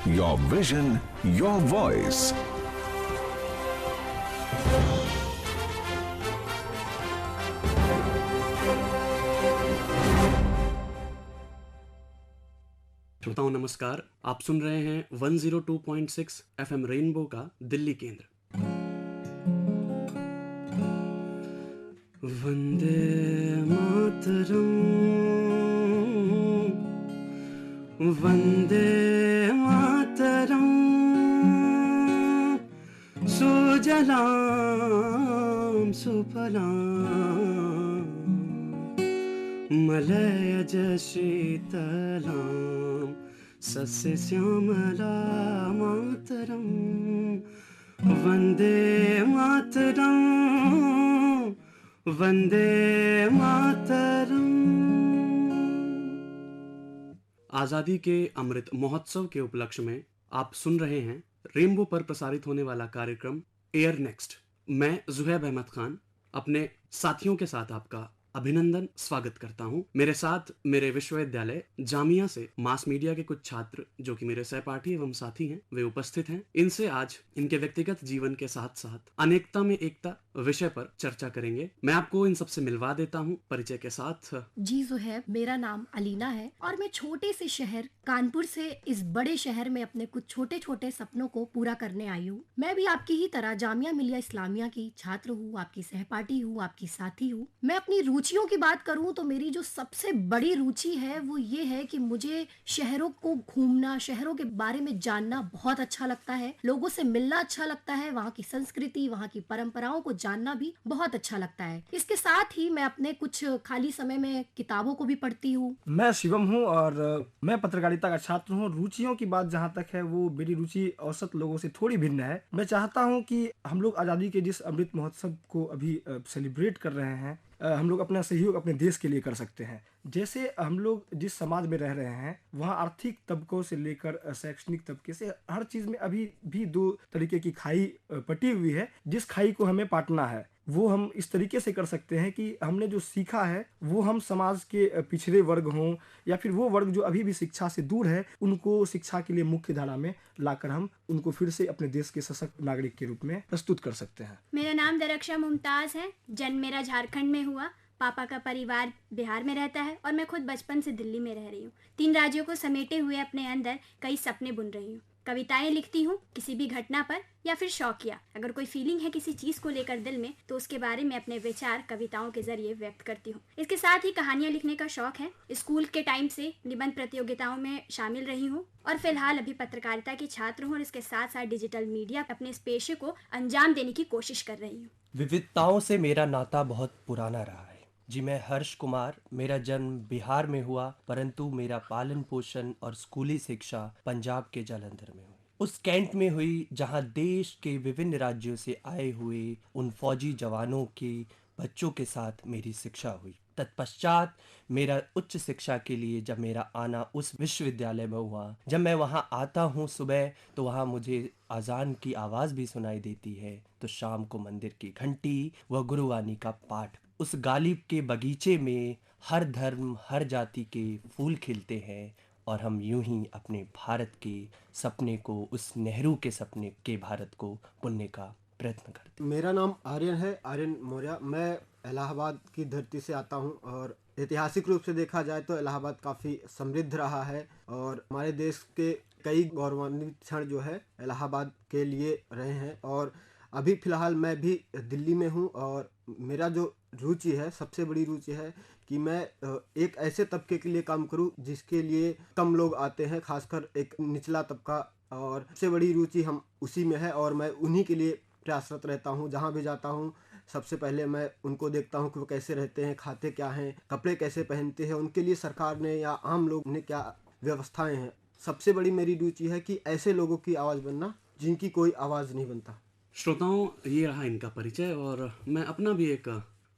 your vision, your voice. श्रोताओं नमस्कार, आप सुन रहे हैं 102.6 एफएम रेनबो का दिल्ली केंद्र। वंदे मातरम, वंदे मातरम, सुजलाम सुफलाम मलयज शीतलाम सस्यश्यामला मातरम, वंदे मातरम, वंदे मातरम। आजादी के अमृत महोत्सव के उपलक्ष्य में आप सुन रहे हैं रेनबो पर प्रसारित होने वाला कार्यक्रम एयर नेक्स्ट। मैं जुहैब अहमद खान अपने साथियों के साथ आपका अभिनंदन स्वागत करता हूं। मेरे साथ मेरे विश्वविद्यालय जामिया से मास मीडिया के कुछ छात्र जो कि मेरे सहपाठी एवं साथी हैं, वे उपस्थित हैं। इनसे आज इनके व्यक्तिगत जीवन के साथ साथ अनेकता में एकता विषय पर चर्चा करेंगे। मैं आपको इन सबसे मिलवा देता हूं परिचय के साथ। जी जुहैब, मेरा नाम अलीना है और मैं छोटे से शहर कानपुर से इस बड़े शहर में अपने कुछ छोटे छोटे सपनों को पूरा करने आई हूँ। मैं भी आपकी ही तरह जामिया मिलिया इस्लामिया की छात्र हूँ, आपकी सहपाठी हूँ, आपकी साथी हूँ। मैं अपनी रुचियों की बात करूँ तो मेरी जो सबसे बड़ी रुचि है वो ये है कि मुझे शहरों को घूमना, शहरों के बारे में जानना बहुत अच्छा लगता है। लोगों से मिलना अच्छा लगता है, वहाँ की संस्कृति, वहाँ की परंपराओं को जानना भी बहुत अच्छा लगता है। इसके साथ ही मैं अपने कुछ खाली समय में किताबों को भी पढ़ती हूँ। मैं शिवम हूँ और मैं पत्रकारिता का छात्र हूँ। रुचियों की बात जहाँ तक है वो मेरी रुचि औसत लोगों से थोड़ी भिन्न है। मैं चाहता हूँ कि हम लोग आज़ादी के जिस अमृत महोत्सव को अभी सेलिब्रेट कर रहे हैं, हम लोग अपना सहयोग अपने देश के लिए कर सकते हैं। जैसे हम लोग जिस समाज में रह रहे हैं वहाँ आर्थिक तबकों से लेकर शैक्षणिक तबके से हर चीज़ में अभी भी दो तरीके की खाई पटी हुई है। जिस खाई को हमें पाटना है वो हम इस तरीके से कर सकते हैं कि हमने जो सीखा है वो हम समाज के पिछड़े वर्ग हों या फिर वो वर्ग जो अभी भी शिक्षा से दूर है, उनको शिक्षा के लिए मुख्य धारा में लाकर हम उनको फिर से अपने देश के सशक्त नागरिक के रूप में प्रस्तुत कर सकते हैं। मेरा नाम दरक्षा मुमताज़ है। जन्म मेरा झारखंड में हुआ। पापा का परिवार बिहार में रहता है और मैं खुद बचपन से दिल्ली में रह रही हूँ। 3 राज्यों को समेटे हुए अपने अंदर कई सपने बुन रही हूँ। कविताएं लिखती हूँ किसी भी घटना पर या फिर शौकिया। अगर कोई फीलिंग है किसी चीज़ को लेकर दिल में तो उसके बारे में अपने विचार कविताओं के जरिए व्यक्त करती हूँ। इसके साथ ही कहानियाँ लिखने का शौक है। स्कूल के टाइम से निबंध प्रतियोगिताओं में शामिल रही हूँ और फिलहाल अभी पत्रकारिता की छात्र हूँ और इसके साथ साथ डिजिटल मीडिया अपने इस पेशे को अंजाम देने की कोशिश कर रही हूँ। विविधताओं से मेरा नाता बहुत पुराना रहा है। जी, मैं हर्ष कुमार। मेरा जन्म बिहार में हुआ परंतु मेरा पालन पोषण और स्कूली शिक्षा पंजाब के जालंधर में हुई। उस कैंट में हुई जहां देश के विभिन्न राज्यों से आए हुए उन फौजी जवानों के बच्चों के साथ मेरी शिक्षा हुई। तत्पश्चात मेरा उच्च शिक्षा के लिए जब मेरा आना उस विश्वविद्यालय में हुआ, जब मैं वहाँ आता हूँ सुबह तो वहाँ मुझे अजान की आवाज़ भी सुनाई देती है, तो शाम को मंदिर की घंटी व गुरुवाणी का पाठ। उस गालिब के बगीचे में हर धर्म हर जाति के फूल खिलते हैं और हम यूं ही अपने भारत के सपने को, उस नेहरू के सपने के भारत को बुनने का प्रयत्न करते हैं। मेरा नाम आर्यन है, आर्यन मौर्य। मैं इलाहाबाद की धरती से आता हूं और ऐतिहासिक रूप से देखा जाए तो इलाहाबाद काफ़ी समृद्ध रहा है और हमारे देश के कई गौरवान्वित क्षण जो है इलाहाबाद के लिए रहे हैं। और अभी फ़िलहाल मैं भी दिल्ली में हूं और मेरा जो रुचि है, सबसे बड़ी रुचि है कि मैं एक ऐसे तबके के लिए काम करूं जिसके लिए कम लोग आते हैं, खासकर एक निचला तबका, और सबसे बड़ी रुचि हम उसी में है और मैं उन्हीं के लिए प्रयासरत रहता हूं। जहां भी जाता हूं सबसे पहले मैं उनको देखता हूं कि वो कैसे रहते हैं, खाते क्या हैं, कपड़े कैसे पहनते हैं, उनके लिए सरकार ने या आम लोग ने क्या व्यवस्थाएं हैं। सबसे बड़ी मेरी रुचि है कि ऐसे लोगों की आवाज़ बनना जिनकी कोई आवाज़ नहीं बनता। श्रोताओं, ये रहा इनका परिचय और मैं अपना भी एक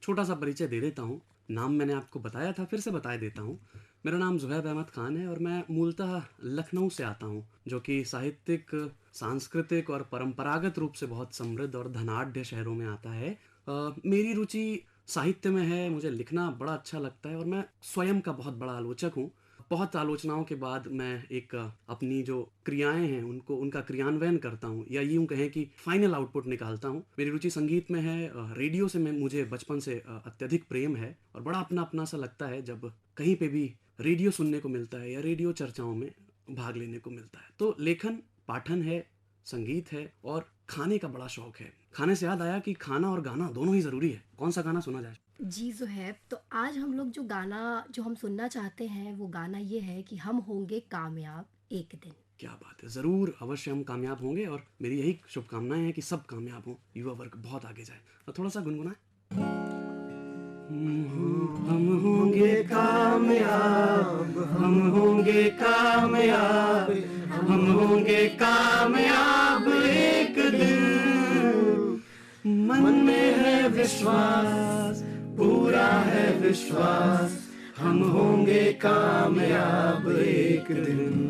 छोटा सा परिचय दे देता हूँ। नाम मैंने आपको बताया था, फिर से बता देता हूँ। मेरा नाम जुहैब अहमद खान है और मैं मूलतः लखनऊ से आता हूँ, जो कि साहित्यिक, सांस्कृतिक और परंपरागत रूप से बहुत समृद्ध और धनाढ्य शहरों में आता है। मेरी रुचि साहित्य में है, मुझे लिखना बड़ा अच्छा लगता है और मैं स्वयं का बहुत बड़ा आलोचक हूँ। बहुत आलोचनाओं के बाद मैं एक अपनी जो क्रियाएं हैं उनका क्रियान्वयन करता हूँ, या यूं कहें कि फाइनल आउटपुट निकालता हूँ। मेरी रुचि संगीत में है। रेडियो से मुझे बचपन से अत्यधिक प्रेम है और बड़ा अपना अपना सा लगता है जब कहीं पे भी रेडियो सुनने को मिलता है या रेडियो चर्चाओं में भाग लेने को मिलता है। तो लेखन, पाठन है, संगीत है और खाने का बड़ा शौक है। खाने से याद आया कि खाना और गाना दोनों ही ज़रूरी है। कौन सा गाना सुना जाए? जी ज़ुहैब, तो आज हम लोग जो गाना जो हम सुनना चाहते हैं वो गाना ये है कि हम होंगे कामयाब एक दिन। क्या बात है, ज़रूर अवश्य हम कामयाब होंगे और मेरी यही शुभकामनाएं हैं कि सब कामयाब हों, युवा वर्ग बहुत आगे जाए। और थोड़ा सा गुनगुनाए। हम होंगे कामयाब, हम होंगे कामयाब, हम होंगे कामयाब एक दिन। मन में है विश्वास, पूरा है विश्वास, हम होंगे कामयाब एक दिन।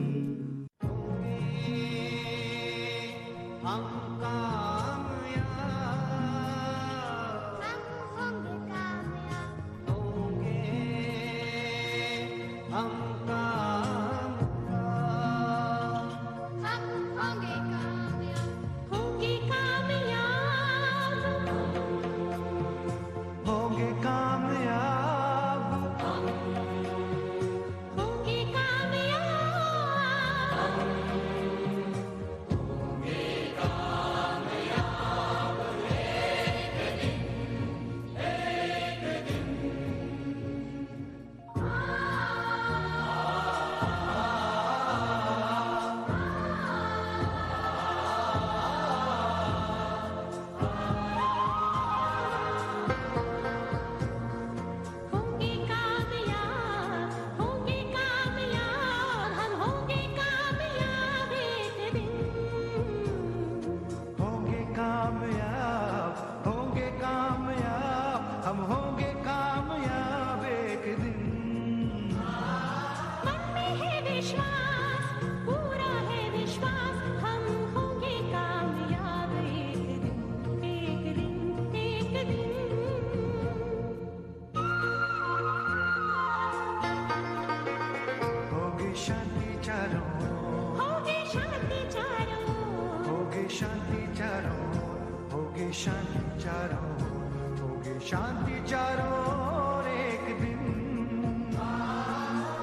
शांति चारों ओर एक दिन।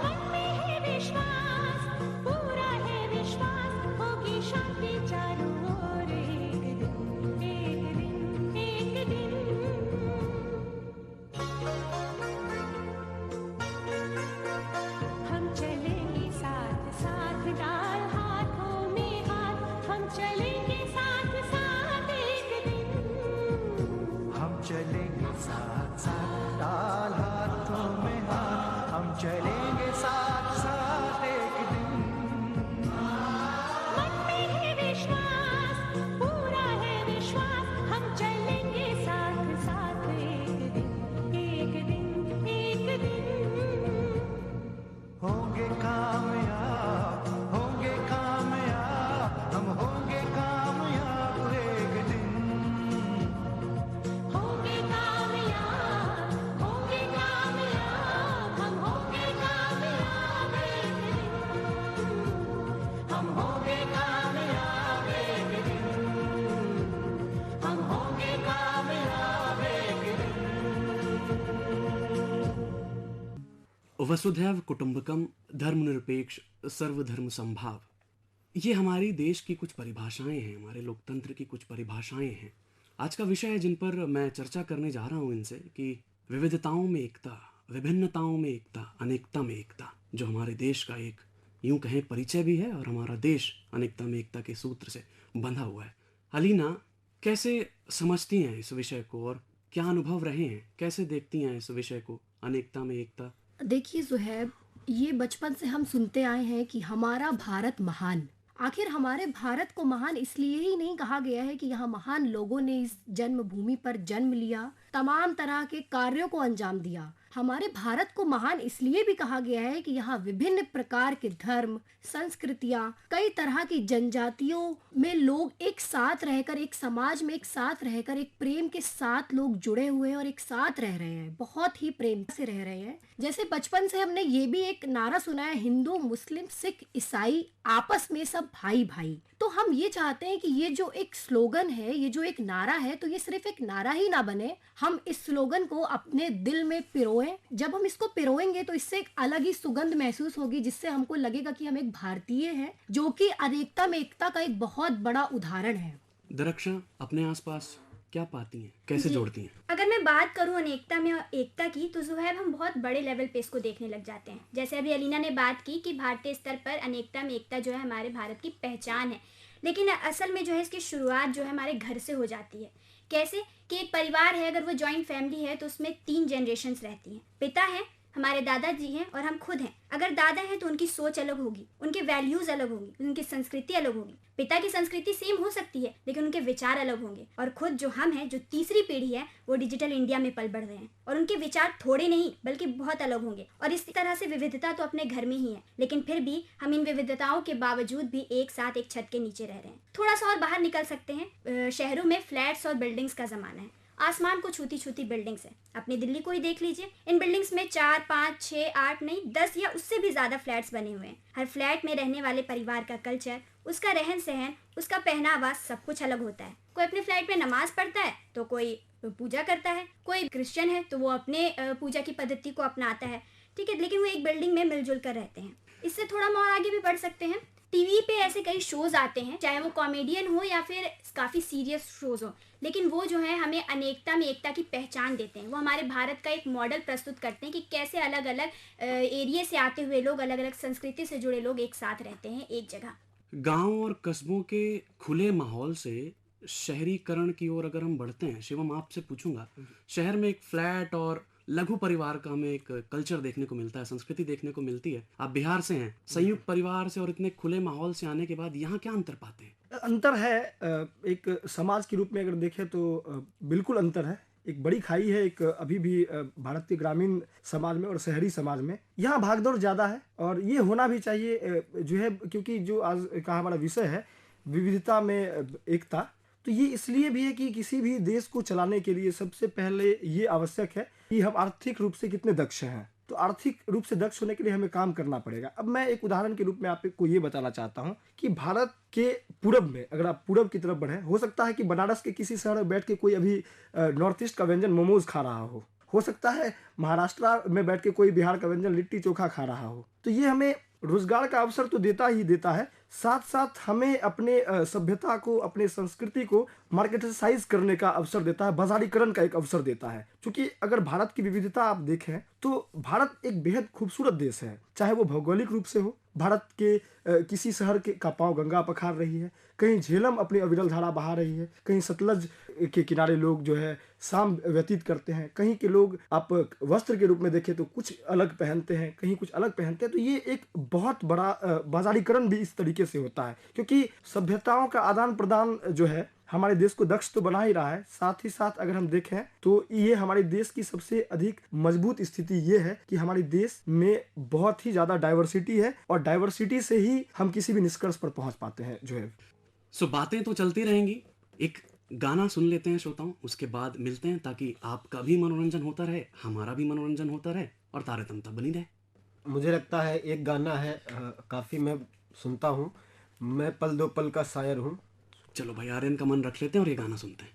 मन में है विश्वास, पूरा है विश्वास, होगी शांति चारों ओर एक दिन, एक दिन, एक दिन। हम चलेंगे साथ साथ, डाल हाथों में हाथ, हम चलेंगे साथ साथ एक दिन। हम चलेंगे साथ साथ, डाल हाथों में हाथ, हम चलेंगे साथ साथ एक दिन। मन में है विश्वास, पूरा है विश्वास, हम चलेंगे साथ साथ एक दिन, एक दिन, एक दिन। होंगे कामयाब, होंगे कामयाब, हम होंगे कामयाब एक दिन। होंगे कामयाब, होंगे कामयाब, हम होंगे कामयाब एक दिन। हम होंगे कामयाब एक दिन। हम होंगे कामयाब एक दिन। वसुधैव कुटुंबकम, धर्मनिरपेक्ष, सर्वधर्म संभाव, ये हमारी देश की कुछ परिभाषाएं हैं, हमारे लोकतंत्र की कुछ परिभाषाएं हैं। आज का विषय है जिन पर मैं चर्चा करने जा रहा हूं इनसे कि विविधताओं में एकता, विभिन्नताओं में एकता, अनेकता में एकता, जो हमारे देश का एक यूं कहें परिचय भी है और हमारा देश अनेकता में एकता के सूत्र से बंधा हुआ है। अलीना, कैसे समझती हैं इस विषय को और क्या अनुभव रहे हैं, कैसे देखती हैं इस विषय को, अनेकता में एकता? देखिए ज़ुहैब, ये बचपन से हम सुनते आए हैं कि हमारा भारत महान। आखिर हमारे भारत को महान इसलिए ही नहीं कहा गया है कि यहाँ महान लोगों ने इस जन्मभूमि पर जन्म लिया तमाम तरह के कार्यों को अंजाम दिया। हमारे भारत को महान इसलिए भी कहा गया है कि यहाँ विभिन्न प्रकार के धर्म, संस्कृतियाँ, कई तरह की जनजातियों में लोग एक साथ रहकर, एक समाज में एक साथ रहकर, एक प्रेम के साथ लोग जुड़े हुए हैं और एक साथ रह रहे हैं, बहुत ही प्रेम से रह रहे हैं। जैसे बचपन से हमने ये भी एक नारा सुना है, हिंदू, मुस्लिम, सिख, ईसाई आपस में सब भाई भाई। तो हम ये चाहते हैं कि ये जो एक स्लोगन है, ये जो एक नारा है, तो ये सिर्फ एक नारा ही ना बने, हम इस स्लोगन को अपने दिल में पिरोएं। जब हम इसको पिरोएंगे तो इससे एक अलग ही सुगंध महसूस होगी, जिससे हमको लगेगा कि हम एक भारतीय हैं, जो कि अनेकता में एकता का एक बहुत बड़ा उदाहरण है। दरक्षा, अपने आसपास क्या पाती हैं, कैसे जोड़ती हैं? अगर मैं बात करूं अनेकता में और एकता की, तो ज़ुहैब हम बहुत बड़े लेवल पे इसको देखने लग जाते हैं। जैसे अभी अलीना ने बात की कि भारतीय स्तर पर अनेकता में एकता जो है हमारे भारत की पहचान है, लेकिन असल में जो है इसकी शुरुआत जो है हमारे घर से हो जाती है। कैसे कि एक परिवार है, अगर वो जॉइंट फैमिली है तो उसमें 3 जनरेशन्स रहती हैं। पिता हैं, हमारे दादाजी हैं और हम खुद हैं। अगर दादा हैं तो उनकी सोच अलग होगी, उनके वैल्यूज़ अलग होंगी, उनकी संस्कृति अलग होगी। पिता की संस्कृति सेम हो सकती है लेकिन उनके विचार अलग होंगे। और खुद जो हम हैं, जो तीसरी पीढ़ी है, वो डिजिटल इंडिया में पल बढ़ रहे हैं और उनके विचार थोड़े नहीं बल्कि बहुत अलग होंगे। और इस तरह से विविधता तो अपने घर में ही है, लेकिन फिर भी हम इन विविधताओं के बावजूद भी एक साथ एक छत के नीचे रह रहे हैं। थोड़ा सा और बाहर निकल सकते हैं, शहरों में फ्लैट्स और बिल्डिंग्स का ज़माना है। आसमान को छूती छूती बिल्डिंग्स है। अपनी दिल्ली को ही देख लीजिए, इन बिल्डिंग्स में 4, 5, 6, 8 नहीं 10 या उससे भी ज़्यादा फ्लैट्स बने हुए हैं। हर फ्लैट में रहने वाले परिवार का कल्चर, उसका रहन सहन, उसका पहनावा सब कुछ अलग होता है। कोई अपने फ्लैट में नमाज पढ़ता है तो कोई पूजा करता है, कोई क्रिश्चियन है तो वो अपने पूजा की पद्धति को अपनाता है, ठीक है, लेकिन वो एक बिल्डिंग में मिलजुल कर रहते हैं। इससे थोड़ा हम और आगे भी बढ़ सकते हैं। टीवी पे ऐसे कई शोज आते हैं, चाहे वो कॉमेडियन हो या फिर काफ़ी सीरियस शोज हो, लेकिन वो जो है हमें अनेकता में एकता की पहचान देते हैं। वो हमारे भारत का एक मॉडल प्रस्तुत करते हैं कि कैसे अलग अलग एरिया से आते हुए लोग, अलग अलग संस्कृति से जुड़े लोग एक साथ रहते हैं एक जगह। गांव और कस्बों के खुले माहौल से शहरीकरण की ओर अगर हम बढ़ते हैं, शिवम आपसे पूछूंगा, शहर में एक फ्लैट और लघु परिवार का हमें एक कल्चर देखने को मिलता है, संस्कृति देखने को मिलती है। आप बिहार से हैं, संयुक्त परिवार से और इतने खुले माहौल से आने के बाद यहाँ क्या अंतर पाते हैं? अंतर है, एक समाज के रूप में अगर देखें तो बिल्कुल अंतर है। एक बड़ी खाई है एक अभी भी भारत के ग्रामीण समाज में और शहरी समाज में। यहाँ भागदौड़ ज़्यादा है और ये होना भी चाहिए जो है, क्योंकि जो आज का हमारा विषय है विविधता में एकता, तो ये इसलिए भी है कि किसी भी देश को चलाने के लिए सबसे पहले ये आवश्यक है कि हम आर्थिक रूप से कितने दक्ष हैं। तो आर्थिक रूप से दक्ष होने के लिए हमें काम करना पड़ेगा। अब मैं एक उदाहरण के रूप में आपको ये बताना चाहता हूँ कि भारत के पूरब में अगर आप पूरब की तरफ बढ़ें, हो सकता है कि बनारस के किसी शहर में बैठ के कोई अभी नॉर्थ ईस्ट का व्यंजन मोमोज खा रहा हो सकता है महाराष्ट्र में बैठ के कोई बिहार का व्यंजन लिट्टी चोखा खा रहा हो। तो ये हमें रोजगार का अवसर तो देता ही देता है, साथ साथ हमें अपने सभ्यता को, अपने संस्कृति को मार्केटाइज करने का अवसर देता है, बाजारीकरण का एक अवसर देता है। क्योंकि अगर भारत की विविधता आप देखें तो भारत एक बेहद खूबसूरत देश है, चाहे वो भौगोलिक रूप से हो। भारत के किसी शहर के का पांव गंगा पखार रही है, कहीं झेलम अपनी अविरल धारा बहा रही है, कहीं सतलज के किनारे लोग जो है शाम व्यतीत करते हैं, कहीं के लोग आप वस्त्र के रूप में देखें तो कुछ अलग पहनते हैं, कहीं कुछ अलग पहनते हैं। तो ये एक बहुत बड़ा बाजारीकरण भी इस तरीके से होता है, क्योंकि सभ्यताओं का आदान प्रदान जो है हमारे देश को दक्ष तो बना ही रहा है, साथ ही साथ अगर हम देखें तो ये हमारे देश की सबसे अधिक मजबूत स्थिति ये है कि हमारे देश में बहुत ही ज़्यादा डाइवर्सिटी है और डाइवर्सिटी से ही हम किसी भी निष्कर्ष पर पहुंच पाते हैं जो है। सो बातें तो चलती रहेंगी, एक गाना सुन लेते हैं श्रोताओं, उसके बाद मिलते हैं ताकि आपका भी मनोरंजन होता रहे, हमारा भी मनोरंजन होता रहे और तारतम्यता बनी रहे। मुझे लगता है एक गाना है, काफ़ी मैं सुनता हूँ, मैं पल दो पल का शायर हूँ। चलो भाई आर्यन का मन रख लेते हैं और ये गाना सुनते हैं।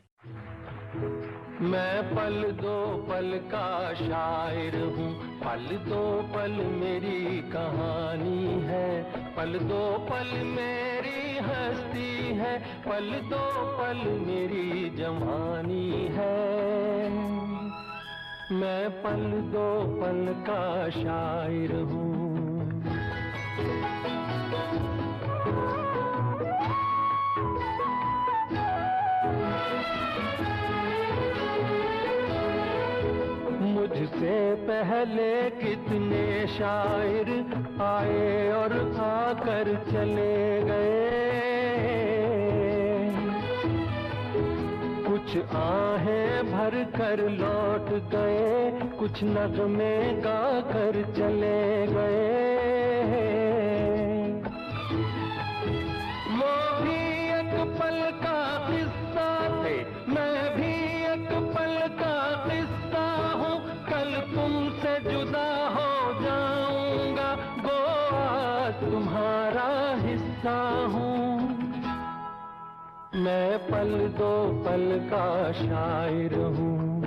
मैं पल दो पल का शायर हूँ, पल दो पल मेरी कहानी है, पल दो पल मेरी हस्ती है, पल दो पल मेरी जवानी है। मैं पल दो पल का शायर हूँ। मुझसे पहले कितने शायर आए और आकर चले गए, कुछ कुछ आहें भर कर लौट गए, कुछ नगमे गा कर चले गए। वो भी एक पल का किस्सा थे, मैं भी एक पल का किस्सा हूँ। कल तुमसे जुदा हो जाऊंगा, गो आज तुम्हारा हिस्सा हूँ। मैं पल दो पल का शायर हूँ।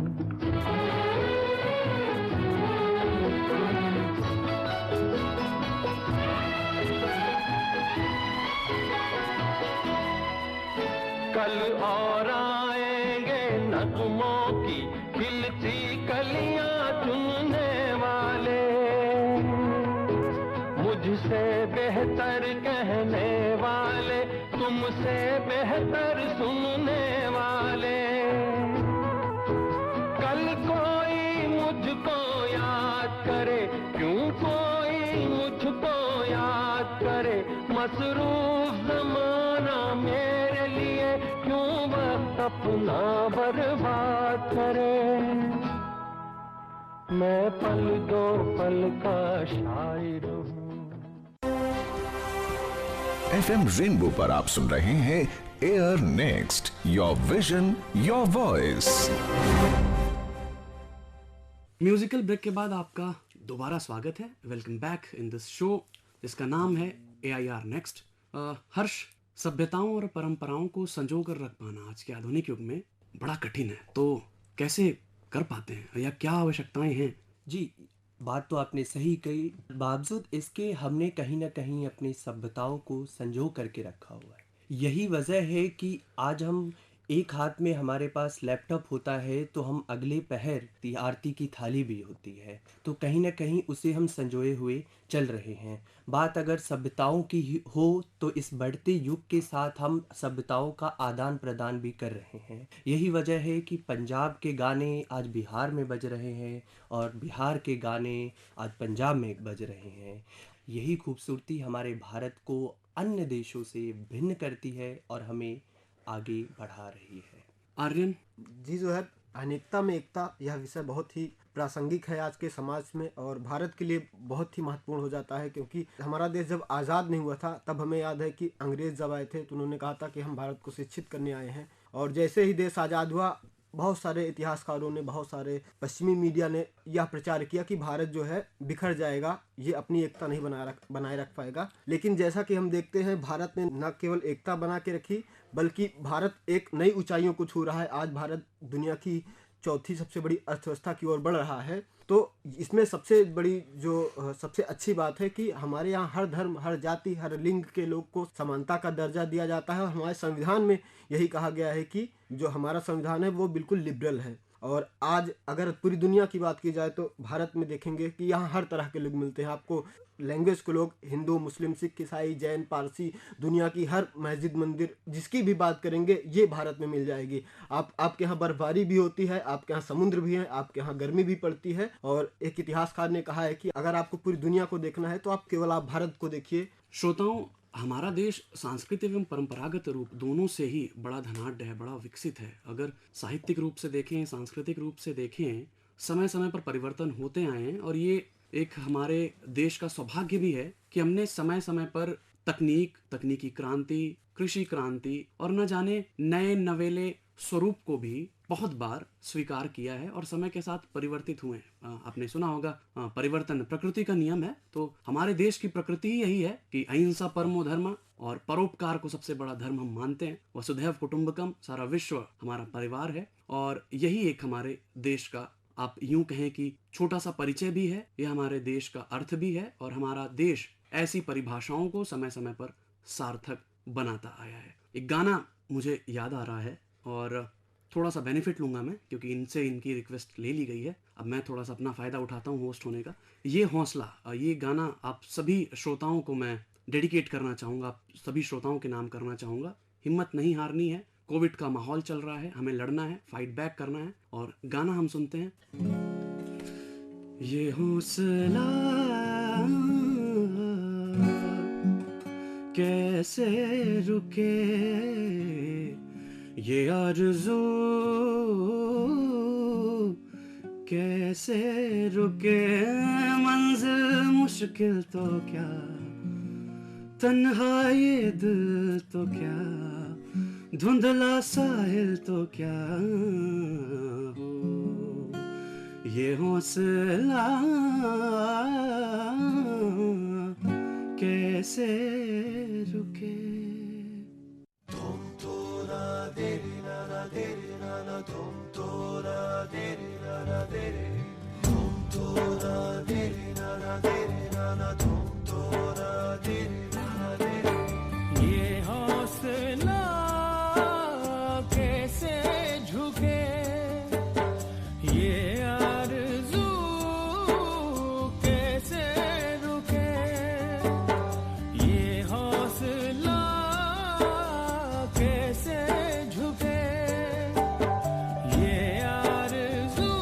कल और आएंगे नगमों की खिलती कलियां चुनने वाले, मुझसे बेहतर कहने वाले, तुमसे बेहतर सुनने वाले। कल कोई मुझको याद करे, क्यों कोई मुझको याद करे। मसरूफ ज़माना मेरे लिए क्यों वक्त अपना बर्बाद करे। मैं पल दो पल का शायर हूँ। FM रेनबो पर आप सुन रहे हैं air next, your vision your voice. Musical break के बाद आपका दोबारा स्वागत है। Welcome back in this show जिसका नाम है AIR नेक्स्ट। हर्ष, सभ्यताओं और परंपराओं को संजो कर रख पाना आज के आधुनिक युग में बड़ा कठिन है, तो कैसे कर पाते हैं या क्या आवश्यकताएं हैं? जी, बात तो आपने सही कही। बावजूद इसके हमने कहीं ना कहीं अपनी सभ्यताओं को संजो करके रखा हुआ है। यही वजह है कि आज हम एक हाथ में हमारे पास लैपटॉप होता है तो हम अगले पहर आरती की थाली भी होती है, तो कहीं ना कहीं उसे हम संजोए हुए चल रहे हैं। बात अगर सभ्यताओं की हो तो इस बढ़ते युग के साथ हम सभ्यताओं का आदान प्रदान भी कर रहे हैं। यही वजह है कि पंजाब के गाने आज बिहार में बज रहे हैं और बिहार के गाने आज पंजाब में बज रहे हैं। यही खूबसूरती हमारे भारत को अन्य देशों से भिन्न करती है और हमें आगे बढ़ा रही है। आर्यन जी जो है, अनेकता में एकता, यह विषय बहुत ही प्रासंगिक है आज के समाज में और भारत के लिए बहुत ही महत्वपूर्ण हो जाता है, क्योंकि हमारा देश जब आज़ाद नहीं हुआ था तब हमें याद है कि अंग्रेज़ जब आए थे तो उन्होंने कहा था कि हम भारत को शिक्षित करने आए हैं। और जैसे ही देश आज़ाद हुआ, बहुत सारे इतिहासकारों ने, बहुत सारे पश्चिमी मीडिया ने यह प्रचार किया कि भारत जो है बिखर जाएगा, ये अपनी एकता नहीं बनाए रख पाएगा। लेकिन जैसा कि हम देखते हैं, भारत ने न केवल एकता बना के रखी बल्कि भारत एक नई ऊंचाइयों को छू रहा है। आज भारत दुनिया की चौथी सबसे बड़ी अर्थव्यवस्था की ओर बढ़ रहा है। तो इसमें सबसे बड़ी जो सबसे अच्छी बात है कि हमारे यहाँ हर धर्म, हर जाति, हर लिंग के लोग को समानता का दर्जा दिया जाता है। और हमारे संविधान में यही कहा गया है कि जो हमारा संविधान है वो बिल्कुल लिबरल है। और आज अगर पूरी दुनिया की बात की जाए तो भारत में देखेंगे कि यहाँ हर तरह के लोग मिलते हैं आपको। लैंग्वेज के लोग हिंदू, मुस्लिम, सिख, ईसाई, जैन, पारसी, दुनिया की हर मस्जिद, मंदिर, जिसकी भी बात करेंगे ये भारत में मिल जाएगी। आपके यहाँ बर्फबारी भी होती है, आपके यहाँ समुद्र भी है, आपके यहाँ गर्मी भी पड़ती है। और एक इतिहासकार ने कहा है कि अगर आपको पूरी दुनिया को देखना है तो आप केवल भारत को देखिए। श्रोताओं, हमारा देश सांस्कृतिक एवं परंपरागत रूप दोनों से ही बड़ा धनाढ्य है, बड़ा विकसित है। अगर साहित्यिक रूप से देखें, सांस्कृतिक रूप से देखें, समय समय पर परिवर्तन होते आए हैं। और ये एक हमारे देश का सौभाग्य भी है कि हमने समय समय पर तकनीकी क्रांति, कृषि क्रांति और न जाने नए नवेले स्वरूप को भी बहुत बार स्वीकार किया है और समय के साथ परिवर्तित हुए हैं। आपने सुना होगा, परिवर्तन प्रकृति का नियम है। तो हमारे देश की प्रकृति ही यही है कि अहिंसा परमो धर्म, और परोपकार को सबसे बड़ा धर्म हम मानते हैं। वसुधैव कुटुंबकम, सारा विश्व हमारा परिवार है। और यही एक हमारे देश का, आप यूं कहें कि छोटा सा परिचय भी है, यह हमारे देश का अर्थ भी है। और हमारा देश ऐसी परिभाषाओं को समय समय पर सार्थक बनाता आया है। एक गाना मुझे याद आ रहा है और थोड़ा सा बेनिफिट लूंगा मैं, क्योंकि इनसे इनकी रिक्वेस्ट ले ली गई है। अब मैं थोड़ा सा अपना फ़ायदा उठाता हूँ होस्ट होने का। ये हौसला, ये गाना आप सभी श्रोताओं को मैं डेडिकेट करना चाहूँगा, आप सभी श्रोताओं के नाम करना चाहूँगा। हिम्मत नहीं हारनी है, कोविड का माहौल चल रहा है, हमें लड़ना है, फाइट बैक करना है। और गाना हम सुनते हैं। ये हौसला कैसे रुके, ये आरज़ू कैसे रुके, मंजिल मुश्किल तो क्या, तन्हा ये दिल तो क्या, धुंधला साहिल तो क्या हो, ये हौसला कैसे रुके। ये हौसला कैसे झुके, ये आरज़ू कैसे रुके, ये हौसला कैसे झुके, ये आरज़ू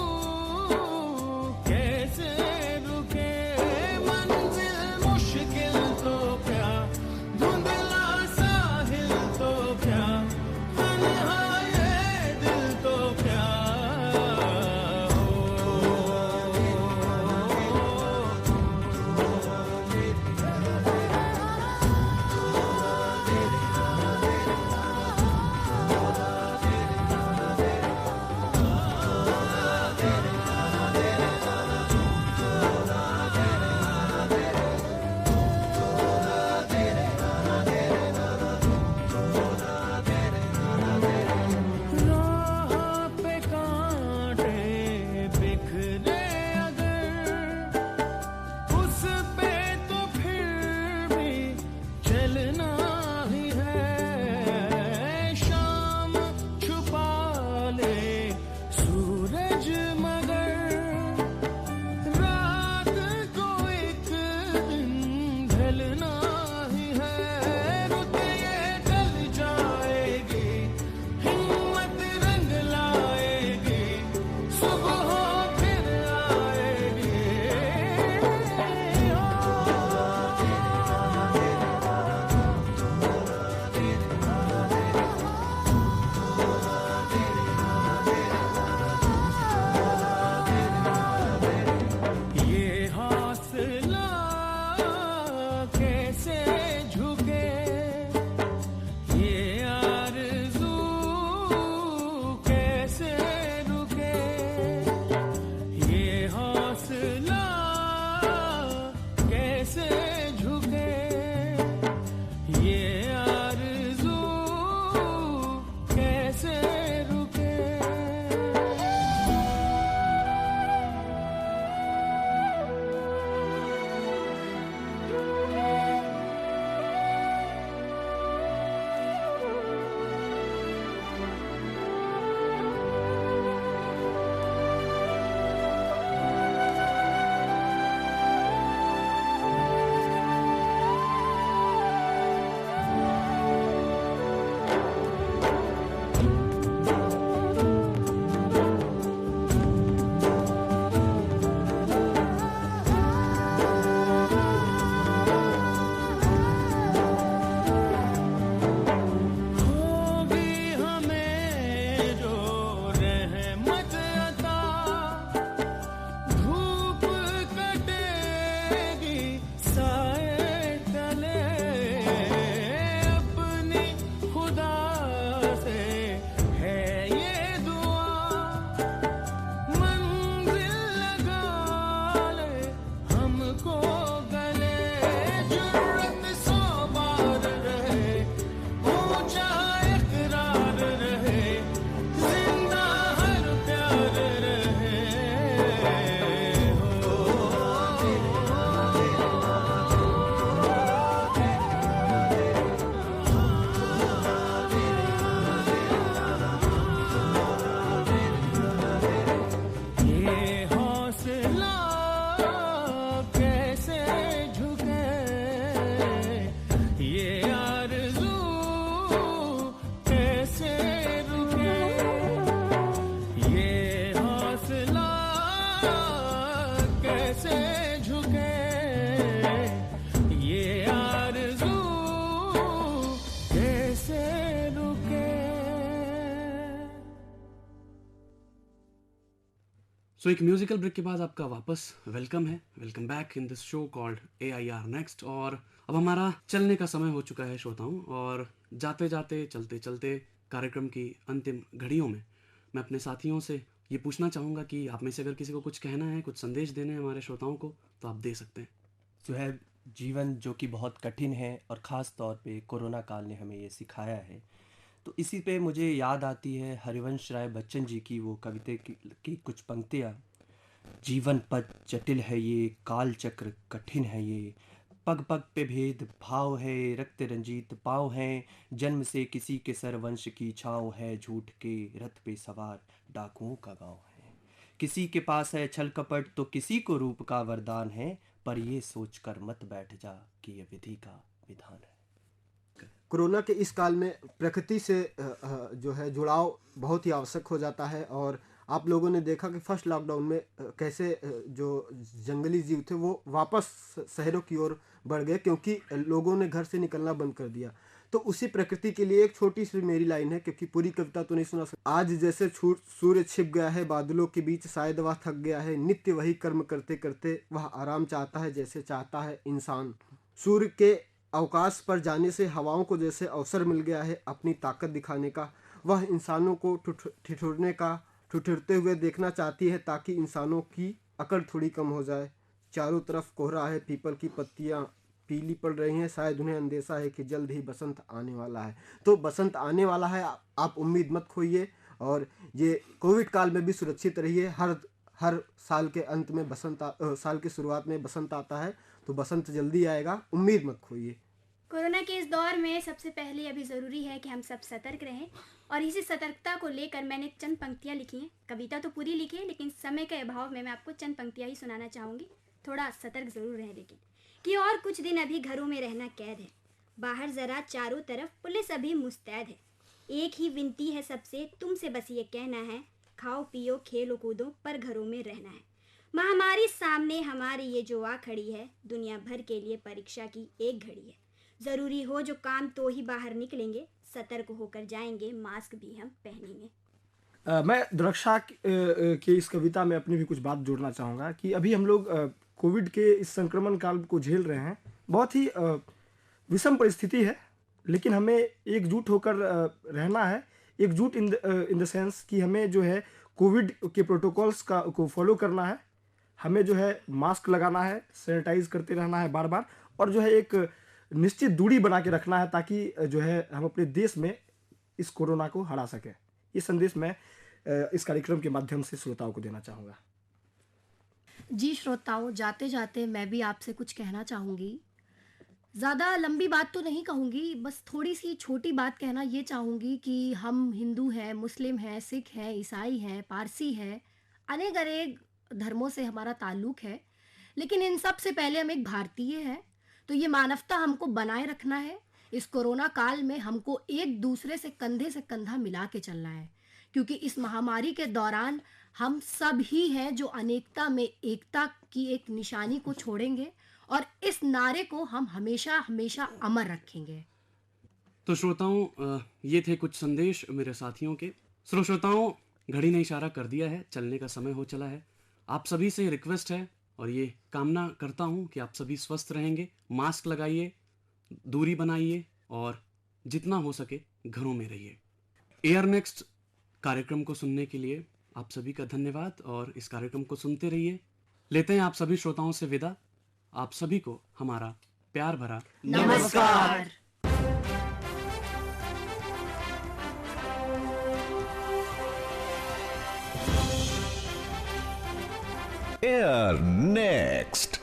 सो एक म्यूजिकल ब्रेक के बाद आपका वापस welcome back in this show called AIR next. और अब हमारा चलने का समय हो चुका है श्रोताओं, और जाते जाते चलते चलते कार्यक्रम की अंतिम घड़ियों में मैं अपने साथियों से ये पूछना चाहूँगा कि आप में से अगर किसी को कुछ कहना है, कुछ संदेश देने हैं हमारे श्रोताओं को, तो आप दे सकते हैं। सुहैब, जीवन जो कि बहुत कठिन है और ख़ास तौर पे कोरोना काल ने हमें ये सिखाया है, तो इसी पे मुझे याद आती है हरिवंश राय बच्चन जी की वो कविता की कुछ पंक्तियाँ। जीवन पथ जटिल है ये, काल चक्र कठिन है ये, पग पग पे भेद भाव है, रक्त रंजीत पाँव हैं, जन्म से किसी के सरवंश की छाँव है, झूठ के रथ पे सवार डाकुओं का गाँव है। किसी के पास है छल कपट तो किसी को रूप का वरदान है, पर ये सोचकर मत बैठ जा कि ये विधि का विधान है। कोरोना के इस काल में प्रकृति से जो है जुड़ाव बहुत ही आवश्यक हो जाता है। और आप लोगों ने देखा कि फर्स्ट लॉकडाउन में कैसे जो जंगली जीव थे वो वापस शहरों की ओर बढ़ गए, क्योंकि लोगों ने घर से निकलना बंद कर दिया। तो उसी प्रकृति के लिए एक छोटी सी मेरी लाइन है, क्योंकि पूरी कविता तो नहीं सुना सकता। आज जैसे सूर्य छिप गया है बादलों के बीच, शायद वह थक गया है, नित्य वही कर्म करते करते वह आराम चाहता है जैसे चाहता है इंसान। सूर्य के अवकाश पर जाने से हवाओं को जैसे अवसर मिल गया है अपनी ताकत दिखाने का, वह इंसानों को ठिठुरते हुए देखना चाहती है ताकि इंसानों की अकड़ थोड़ी कम हो जाए। चारों तरफ कोहरा है, पीपल की पत्तियां पीली पड़ रही हैं, शायद उन्हें अंदेशा है कि जल्द ही बसंत आने वाला है। तो बसंत आने वाला है, आप उम्मीद मत खोइए, और ये कोविड काल में भी सुरक्षित रहिए। हर साल के अंत में साल की शुरुआत में बसंत आता है, तो बसंत जल्दी आएगा, उम्मीद मत खोइए। कोरोना के इस दौर में सबसे पहले अभी ज़रूरी है कि हम सब सतर्क रहें, और इसी सतर्कता को लेकर मैंने चंद पंक्तियाँ लिखी हैं। कविता तो पूरी लिखी है, लेकिन समय के अभाव में मैं आपको चंद पंक्तियाँ ही सुनाना चाहूँगी। थोड़ा सतर्क ज़रूर रहें, लेकिन कि और कुछ दिन अभी घरों में रहना कैद है, बाहर ज़रा चारों तरफ पुलिस अभी मुस्तैद है। एक ही विनती है सबसे तुमसे बस ये कहना है, खाओ पियो खेलो कूदो पर घरों में रहना है। महामारी सामने हमारी ये जो आ खड़ी है, दुनिया भर के लिए परीक्षा की एक घड़ी है। ज़रूरी हो जो काम तो ही बाहर निकलेंगे, सतर्क होकर जाएंगे, मास्क भी हम पहनेंगे। मैं दुरक्षा के इस कविता में अपनी भी कुछ बात जोड़ना चाहूँगा कि अभी हम लोग कोविड के इस संक्रमण काल को झेल रहे हैं। बहुत ही विषम परिस्थिति है, लेकिन हमें एकजुट होकर रहना है। एकजुट इन द सेंस कि हमें जो है कोविड के प्रोटोकॉल्स को फॉलो करना है, हमें जो है मास्क लगाना है, सैनिटाइज करते रहना है बार बार, और जो है एक निश्चित दूरी बना के रखना है ताकि जो है हम अपने देश में इस कोरोना को हरा सकें। ये संदेश मैं इस कार्यक्रम के माध्यम से श्रोताओं को देना चाहूँगा। जी श्रोताओं, जाते जाते मैं भी आपसे कुछ कहना चाहूँगी। ज़्यादा लंबी बात तो नहीं कहूँगी, बस थोड़ी सी छोटी बात कहना ये चाहूँगी कि हम हिंदू हैं, मुस्लिम हैं, सिख हैं, ईसाई हैं, पारसी हैं, अनेक अनेक धर्मों से हमारा ताल्लुक़ है, लेकिन इन सब से पहले हम एक भारतीय हैं। तो ये मानवता हमको बनाए रखना है। इस कोरोना काल में हमको एक दूसरे से कंधा मिला के चलना है, क्योंकि इस महामारी के दौरान हम सब ही हैं जो अनेकता में एकता की एक निशानी को छोड़ेंगे, और इस नारे को हम हमेशा हमेशा अमर रखेंगे। तो श्रोताओं, ये थे कुछ संदेश मेरे साथियों के। श्रोताओं, घड़ी ने इशारा कर दिया है, चलने का समय हो चला है। आप सभी से रिक्वेस्ट है और ये कामना करता हूँ कि आप सभी स्वस्थ रहेंगे, मास्क लगाइए, दूरी बनाइए, और जितना हो सके घरों में रहिए। एयर नेक्स्ट कार्यक्रम को सुनने के लिए आप सभी का धन्यवाद, और इस कार्यक्रम को सुनते रहिए। लेते हैं आप सभी श्रोताओं से विदा। आप सभी को हमारा प्यार भरा नमस्कार। Air next.